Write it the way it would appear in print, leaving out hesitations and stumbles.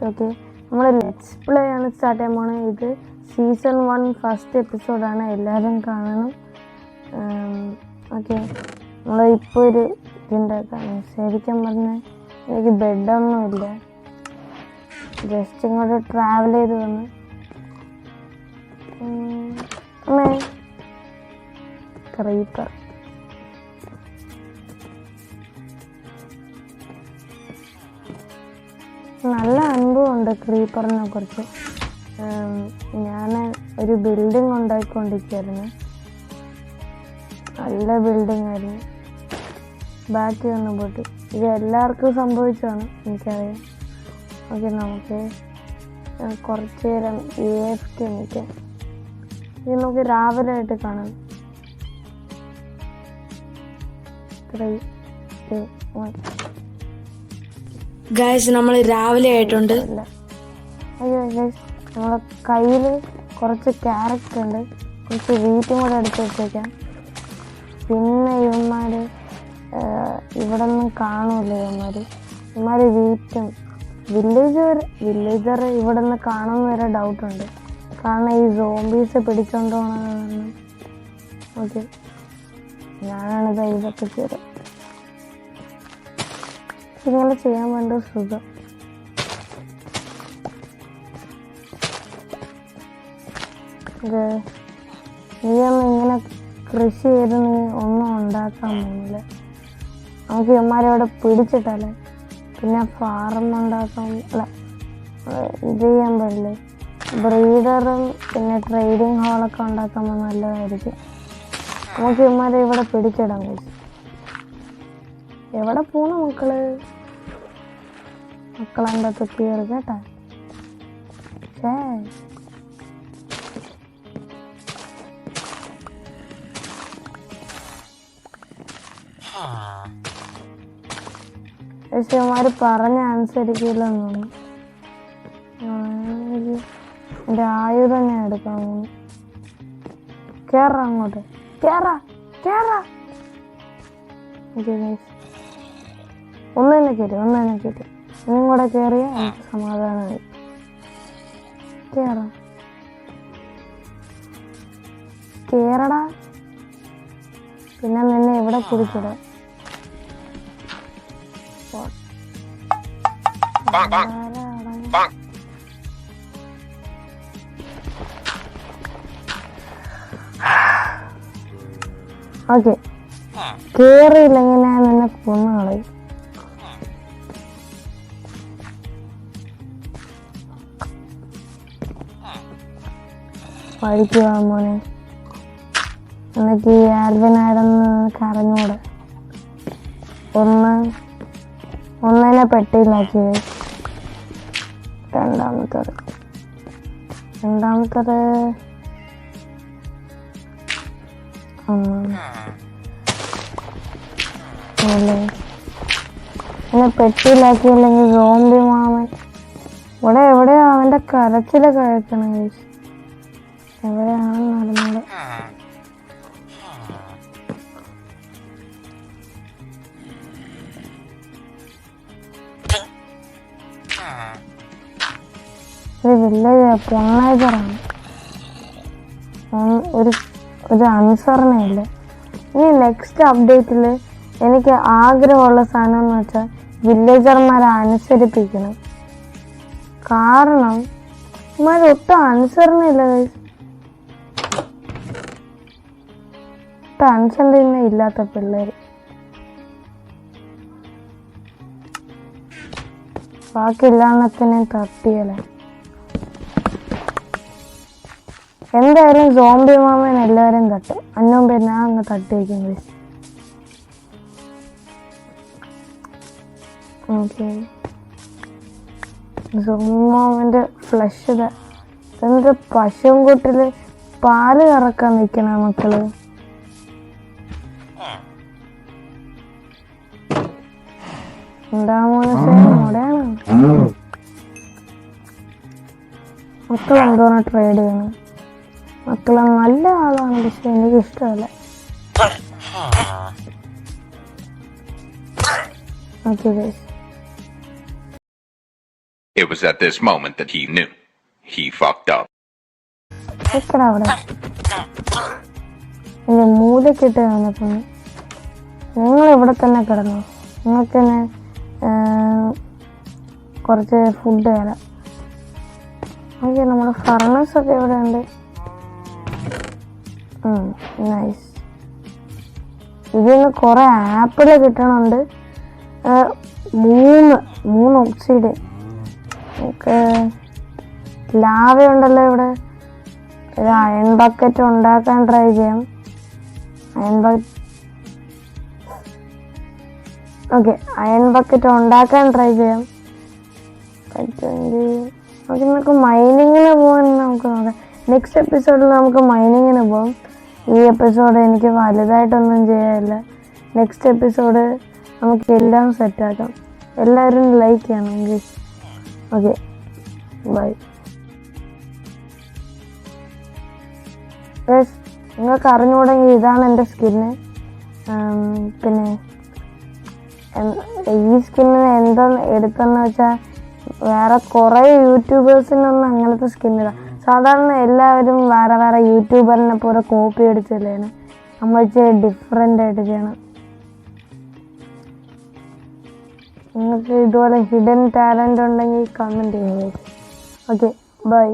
Okay, നമ്മൾ let's play ആണ് start ചെയ്യാൻ പോണത്. ഇത് സീസൺ 1 ഫസ്റ്റ് എപ്പിസോഡാണ്, എല്ലാവരും കാണണം. ഓക്കെ, നമ്മളിപ്പോൾ ഒരു ഇതുണ്ടാക്കാണ്. ശരിക്കും പറഞ്ഞാൽ എനിക്ക് ബെഡൊന്നുമില്ല, ജസ്റ്റ് ഇങ്ങോട്ട് ട്രാവൽ ചെയ്ത് വന്ന് ക്രീപ്പർ നല്ല അനുഭവമുണ്ട് ക്രീപ്പറിനെ കുറിച്ച്. ഞാൻ ഒരു ബിൽഡിംഗ് ഉണ്ടാക്കിക്കൊണ്ടിരിക്കുകയായിരുന്നു, നല്ല ബിൽഡിംഗ് ആയിരുന്നു. ബാക്കി വന്ന് പോട്ട് ഇത് എല്ലാവർക്കും സംഭവിച്ചതാണ് എനിക്കറിയാം. ഓക്കെ, നമുക്ക് കുറച്ച് നേരം AFK നിൽക്കാം. ഇത് നമുക്ക് രാവിലെ ആയിട്ട് കാണാം. 3, 2, 1. ഗൈസ്, നമ്മൾ രാവിലെ ആയിട്ടുണ്ട്. അയ്യോ ഗൈസ്, നമ്മളെ കയ്യിൽ കുറച്ച് ക്യാരറ്റ് ഉണ്ട്, കുറച്ച് വീറ്റും കൂടെ എടുത്ത് വെച്ചേക്കാം. പിന്നെ ഇവന്മാർ ഇവിടെ ഒന്നും കാണൂല. ഇവന്മാർ വീറ്റും വില്ലേജർ ഇവിടെ നിന്ന് കാണുമെന്ന് വരെ ഡൗട്ടുണ്ട്, കാരണം ഈ സോംബീസ് പിടിച്ചോണ്ട് പോകണമെന്ന്. ഓക്കെ, ഞാനാണിത് ഇതൊക്കെ ചെയ്തത്. ഇങ്ങനെ ചെയ്യാൻ വേണ്ട സുഖം. നീയൊന്നും ഇങ്ങനെ കൃഷി ചെയ്ത് നീ ഒന്നും ഉണ്ടാക്കാൻ പോകുന്നില്ല. നമുക്ക് ഇവന്മാരവിടെ പിടിച്ചിട്ടല്ലേ പിന്നെ ഫാർം ഉണ്ടാക്കാൻ ഇത് ചെയ്യാൻ പാടില്ലേ. ബ്രീഡറും പിന്നെ ട്രേഡിങ് ഹാളൊക്കെ ഉണ്ടാക്കുമ്പോൾ നല്ലതായിരിക്കും. നമുക്ക് ഇവന്മാരെ ഇവിടെ പിടിച്ചിടാൻ കഴിച്ചു. എവിടെ പോണ മക്കളെൻ്റെ അകത്ത് കയറി കേട്ടാ. പക്ഷെ ഇവന്മാര് പറഞ്ഞ അനുസരിക്കില്ലെന്ന് തോന്നുന്നു. എൻ്റെ ആയുധം ഞാൻ എടുക്കാൻ തോന്നുന്നു. കേറാ അങ്ങോട്ട്, കേറാ. ഒന്ന് തന്നെ കയറ്റി ഇനിയും കൂടെ കയറിയാൽ എനിക്ക് സമാധാനമായി. കേറടാ, പിന്നെ നിന്നെ എവിടെ പിടിച്ചിട. ഓക്കെ, കേറിയില്ലെങ്കിൽ ഞാൻ നിന്നെ കൊന്നു കളയും. പഠിക്കുക മോനെ, എനിക്ക് ഈ ആൽവിനായിടന്ന് കരഞ്ഞൂടെ. ഒന്നിനെ പെട്ടിയിലാക്കി. രണ്ടാമത്തത് എന്നെ പെട്ടിയിലാക്കിയില്ലെങ്കിൽ സോംബി മാമൻ ഇവിടെ എവിടെയാ അവൻ്റെ കരച്ചില് കഴിക്കണം. എവിടെയാണെന്ന് അറിഞ്ഞൂടെ. ഒരു വില്ലേജ് പൊണ്ണായിച്ചറാണ്, ഒരു അനുസരണയില്ല. ഇനി നെക്സ്റ്റ് അപ്ഡേറ്റിൽ എനിക്ക് ആഗ്രഹമുള്ള സാധനം എന്ന് വെച്ചാൽ വില്ലേജർമാരെ അനുസരിപ്പിക്കണം. കാരണം ഇവന്മാരൊട്ടും അനുസരണയില്ല. അനുസരണ ഇല്ലാത്ത പിള്ളേർ. ബാക്കിയെല്ലാത്തിനെ തട്ടിയല്ലേ. എന്തായാലും സോംബി മാമൻ എല്ലാവരും തട്ടും. അന്നും പിന്നെ അങ്ങ് തട്ടി വയ്ക്കുന്നത്. ഓക്കെ, സോംബി മാമൻ്റെ ഫ്ലഷ് എന്ത് പശുവും കൂട്ടില് പാല് കറക്കാൻ നിൽക്കണ മക്കള്. എന്താ മോടെയാണ് മക്കൾ എന്തോന്ന് ട്രേഡ് ചെയ്യണം. മക്കളെ നല്ല ആളാണ്, പക്ഷെ എനിക്ക് ഇഷ്ടമല്ല. Okay guys. It was at this moment that he knew. He fucked up. നിൽക്കടാ അവിടെ. ഇനി മൂലക്കിട്ട് വന്നപ്പോ നിങ്ങൾ ഇവിടെ തന്നെ കിടന്നു. നിങ്ങൾക്ക് തന്നെ കുറച്ച് ഫുഡ് തരാം. ഓക്കെ, നമ്മുടെ ഫർണസ് ഒക്കെ ഇവിടെ ഉണ്ട്. നൈസ്. ഇതിന്ന് കുറെ ആപ്പിള് കിട്ടണുണ്ട്. മൂന്ന് ഒക്സിഡ്. ഓക്കെ, ലാവ ഉണ്ടല്ലോ ഇവിടെ. ഒരു അയൺ ബക്കറ്റ് ഉണ്ടാക്കാൻ ട്രൈ ചെയ്യാം. അയൺ ബക്കറ്റ് ഉണ്ടാക്കാൻ ട്രൈ ചെയ്യാം. പറ്റുമെങ്കിൽ നമുക്ക് മൈനിങ്ങിന് പോകാൻ നമുക്ക് നോക്കാം. നെക്സ്റ്റ് എപ്പിസോഡിൽ നമുക്ക് മൈനിങ്ങിന് പോകും. ഈ എപ്പിസോഡ് എനിക്ക് വലുതായിട്ടൊന്നും ചെയ്യാനില്ല. നെക്സ്റ്റ് എപ്പിസോഡ് നമുക്ക് എല്ലാം സെറ്റാക്കാം. എല്ലാവരും ലൈക്ക് ചെയ്യണം പ്ലീസ്. Okay, by. നിങ്ങൾക്ക് അറിഞ്ഞുകൂടെങ്കിൽ ഇതാണ് എൻ്റെ സ്കിന്ന്. പിന്നെ ഈ സ്കിന്നിന് എന്താ എടുത്തെന്ന് വെച്ചാൽ വേറെ കുറേ യൂട്യൂബേഴ്സിനൊന്നും അങ്ങനത്തെ സ്കിന്നില്ല. സാധാരണ എല്ലാവരും വേറെ വേറെ യൂട്യൂബറിനെ പോലെ കോപ്പി അടിച്ചല്ലേ. നമ്മൾ ഇച്ചിരി ഡിഫറെൻ്റ് ആയിട്ട് ചെയ്യണം. നിങ്ങൾക്ക് ഇതുപോലെ ഹിഡൻ ടാലൻ്റ് ഉണ്ടെങ്കിൽ കമൻറ്റ് ചെയ്യുക. Okay, by.